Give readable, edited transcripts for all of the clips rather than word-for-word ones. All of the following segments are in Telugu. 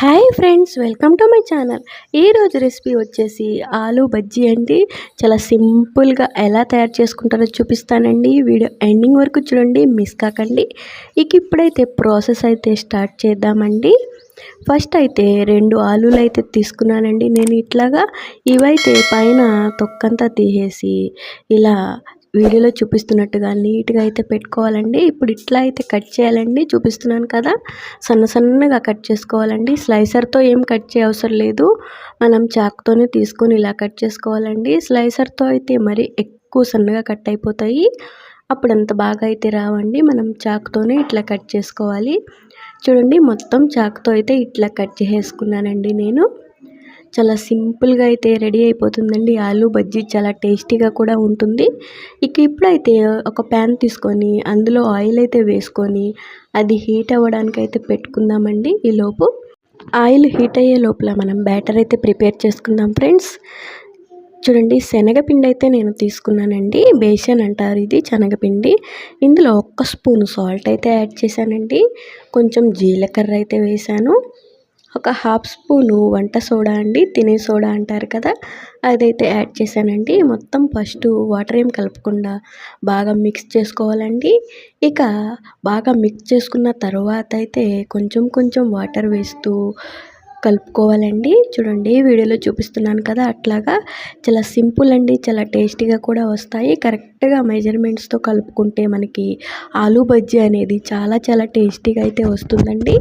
Hi friends, welcome to my channel. ఈరోజు రెసిపీ వచ్చేసి ఆలూ బజ్జీ అండి. చాలా సింపుల్గా ఎలా తయారు చేసుకుంటారో చూపిస్తానండి. వీడియో ఎండింగ్ వరకు చూడండి, మిస్ కాకండి. ఇప్పుడైతే ప్రాసెస్ అయితే స్టార్ట్ చేద్దామండి. ఫస్ట్ అయితే 2 ఆలూలు అయితే తీసుకున్నానండి నేను. ఇవైతే పైన తొక్కంతా తీసేసి ఇలా వీడియోలో చూపిస్తున్నట్టుగా నీట్గా అయితే పెట్టుకోవాలండి. ఇప్పుడు ఇట్లా అయితే కట్ చేయాలండి, చూపిస్తున్నాను కదా. సన్నగా కట్ చేసుకోవాలండి. స్లైసర్తో ఏం కట్ చేయ అవసరం లేదు, మనం చాకుతోనే తీసుకొని ఇలా కట్ చేసుకోవాలండి. స్లైసర్తో అయితే మరి ఎక్కువ సన్నగా కట్ అయిపోతాయి, అప్పుడు అంత బాగా అయితే రావండి. మనం చాకుతోనే ఇట్లా కట్ చేసుకోవాలి. చూడండి, మొత్తం చాకుతో అయితే ఇట్లా కట్ చేసుకున్నానండి నేను. చాలా సింపుల్గా అయితే రెడీ అయిపోతుందండి ఆలూ బజ్జీ. చాలా టేస్టీగా కూడా ఉంటుంది. ఇప్పుడైతే ఒక ప్యాన్ తీసుకొని అందులో ఆయిల్ అయితే వేసుకొని అది హీట్ అవ్వడానికి అయితే పెట్టుకుందామండి. ఈలోపు ఆయిల్ హీట్ అయ్యే లోపల మనం బ్యాటర్ అయితే ప్రిపేర్ చేసుకుందాం ఫ్రెండ్స్. చూడండి, శనగపిండి అయితే నేను తీసుకున్నానండి. బేసన్ అంటారు ఇది, శనగపిండి. ఇందులో 1 స్పూను సాల్ట్ అయితే యాడ్ చేశానండి. కొంచెం జీలకర్ర అయితే వేసాను. ఒక 1/2 స్పూను వంట సోడా అండి, తినే సోడా అంటారు కదా, అదైతే యాడ్ చేశానండి. మొత్తం ఫస్ట్ వాటర్ ఏం కలపకుండా బాగా మిక్స్ చేసుకోవాలండి. బాగా మిక్స్ చేసుకున్న తర్వాత అయితే కొంచెం వాటర్ వేస్తూ కలుపుకోవాలండి. చూడండి, వీడియోలో చూపిస్తున్నాను కదా, అట్లాగా. చాలా సింపుల్ అండి, చాలా టేస్టీగా కూడా వస్తాయి. కరెక్ట్గా మెజర్మెంట్స్తో కలుపుకుంటే మనకి ఆలూ బజ్జీ అనేది చాలా టేస్టీగా అయితే వస్తుందండి.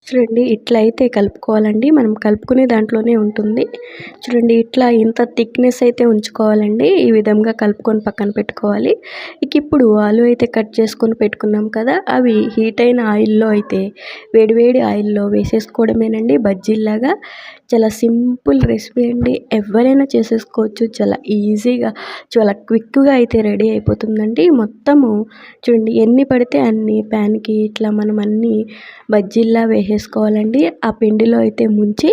చూడండి, ఇట్లా అయితే కలుపుకోవాలండి. మనం కలుపుకునే దాంట్లోనే ఉంటుంది. చూడండి, ఇట్లా ఇంత థిక్నెస్ అయితే ఉంచుకోవాలండి. ఈ విధంగా కలుపుకొని పక్కన పెట్టుకోవాలి. ఇప్పుడు ఆలు అయితే కట్ చేసుకొని పెట్టుకున్నాం కదా, అవి హీట్ అయిన ఆయిల్లో అయితే వేడివేడి ఆయిల్లో వేసేసుకోవడమేనండి బజ్జీలాగా. చాలా సింపుల్ రెసిపీ అండి, ఎవరైనా చేసేసుకోవచ్చు. చాలా ఈజీగా, చాలా క్విక్గా అయితే రెడీ అయిపోతుందండి. మొత్తము చూడండి, ఎన్ని పడితే అన్ని ప్యాన్కి ఇట్లా మనం అన్ని బజ్జీల్లా వేసేసుకోవాలండి. ఆ పిండిలో అయితే ముంచి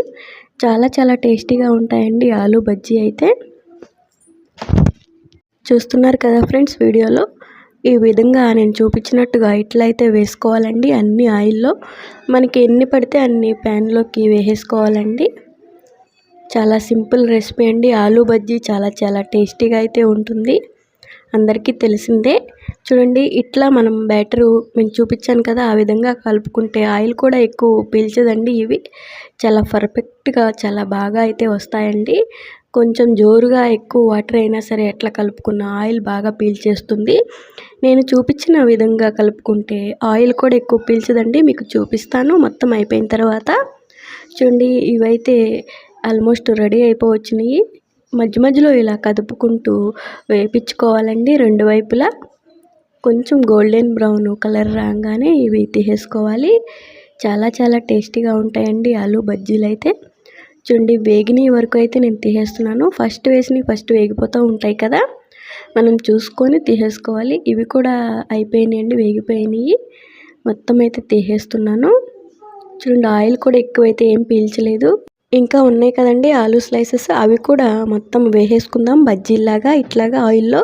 చాలా టేస్టీగా ఉంటాయండి ఆలూ బజ్జీ అయితే. చూస్తున్నారు కదా ఫ్రెండ్స్, వీడియోలో ఈ విధంగా నేను చూపించినట్టుగా ఇట్లా అయితే వేసుకోవాలండి. అన్ని ఆయిల్లో మనకి ఎన్ని పడితే అన్ని ప్యాన్లోకి వేసేసుకోవాలండి. చాలా సింపుల్ రెసిపీ అండి ఆలూ బజ్జీ. చాలా టేస్టీగా అయితే ఉంటుంది, అందరికీ తెలిసిందే. చూడండి, ఇట్లా మనం బ్యాటరు నేను చూపించాను కదా, ఆ విధంగా కలుపుకుంటే ఆయిల్ కూడా ఎక్కువ పీల్చదండి. ఇవి చాలా పర్ఫెక్ట్గా చాలా బాగా అయితే వస్తాయండి. కొంచెం జోరుగా ఎక్కువ వాటర్ అయినా సరే ఎట్లా కలుపుకున్న ఆయిల్ బాగా పీల్చేస్తుంది. నేను చూపించిన విధంగా కలుపుకుంటే ఆయిల్ కూడా ఎక్కువ పీల్చదండి. మీకు చూపిస్తాను మొత్తం అయిపోయిన తర్వాత. చూడండి, ఇవైతే ఆల్మోస్ట్ రెడీ అయిపోవచ్చినాయి. మధ్యలో ఇలా కదుపుకుంటూ వేపించుకోవాలండి 2 వైపులా. కొంచెం గోల్డెన్ బ్రౌన్ కలర్ రాగానే ఇవి తీసేసుకోవాలి. చాలా టేస్టీగా ఉంటాయండి ఆలూ బజ్జీలు అయితే. చూడండి, వేగిన వరకు అయితే నేను తీసేస్తున్నాను. ఫస్ట్ వేగిపోతూ ఉంటాయి కదా, మనం చూసుకొని తీసేసుకోవాలి. ఇవి కూడా అయిపోయినాయండి, వేగిపోయినాయి. మొత్తం అయితే తీసేస్తున్నాను. చూడండి, ఆయిల్ కూడా ఎక్కువైతే ఏం పీల్చలేదు. ఇంకా ఉన్నాయి కదండి ఆలూ స్లైసెస్, అవి కూడా మొత్తం వేసేసుకుందాం బజ్జీలాగా ఇట్లాగా ఆయిల్లో.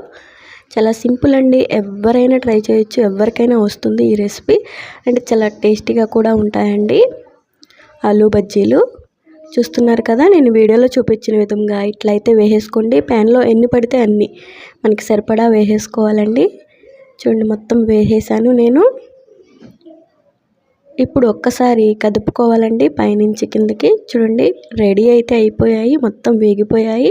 చాలా సింపుల్ అండి, ఎవరైనా ట్రై చేయొచ్చు, ఎవరికైనా వస్తుంది ఈ రెసిపీ. అంటే చాలా టేస్టీగా కూడా ఉంటాయండి ఆలూ బజ్జీలు. చూస్తున్నారు కదా, నేను వీడియోలో చూపించిన విధంగా ఇట్లయితే వేసేసుకోండి. ప్యాన్లో ఎన్ని పడితే అన్ని మనకి సరిపడా వేసేసుకోవాలండి. చూడండి, మొత్తం వేసేసాను నేను. ఇప్పుడు ఒక్కసారి కదుపుకోవాలండి పైనుంచి కిందకి. చూడండి, రెడీ అయితే అయిపోయాయి, మొత్తం వేగిపోయాయి.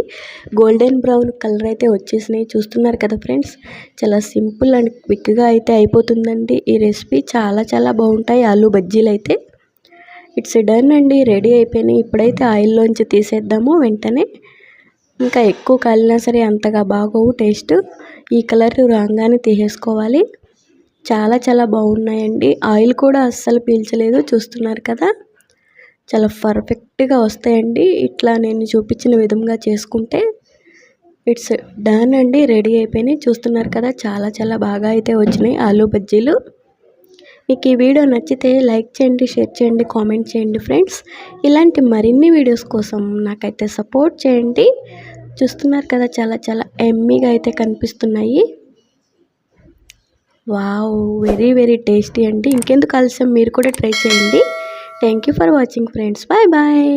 గోల్డెన్ బ్రౌన్ కలర్ అయితే వచ్చేసినాయి. చూస్తున్నారు కదా ఫ్రెండ్స్, చాలా సింపుల్ అండ్ క్విక్గా అయితే అయిపోతుందండి ఈ రెసిపీ. చాలా బాగుంటాయి ఆలూ బజ్జీలు అయితే. ఇట్స్ డన్ అండి, రెడీ అయిపోయినాయి. ఇప్పుడైతే ఆయిల్లోంచి తీసేద్దాము వెంటనే. ఇంకా ఎక్కువ కాలినా సరే అంతగా బాగోవు టేస్ట్. ఈ కలర్ రాగానే తీసేసుకోవాలి. చాలా బాగున్నాయండి. ఆయిల్ కూడా అస్సలు పీల్చలేదు. చూస్తున్నారు కదా, చాలా పర్ఫెక్ట్గా వస్తాయండి ఇట్లా నేను చూపించిన విధంగా చేసుకుంటే. ఇట్స్ డన్ అండి, రెడీ అయిపోయినాయి. చూస్తున్నారు కదా, చాలా బాగా అయితే వచ్చినాయి ఆలూ బజ్జీలు. మీకు ఈ వీడియో నచ్చితే లైక్ చేయండి, షేర్ చేయండి, కామెంట్ చేయండి ఫ్రెండ్స్. ఇలాంటి మరిన్ని వీడియోస్ కోసం నాకైతే సపోర్ట్ చేయండి. చూస్తున్నారు కదా, చాలా ఎమ్మీగా అయితే కనిపిస్తున్నాయి. వావ్, వెరీ టేస్టీ అండి. ఇంకెందుకు ఆలస్యం, మీరు కూడా ట్రై చేయండి. Thank you for watching friends. Bye bye.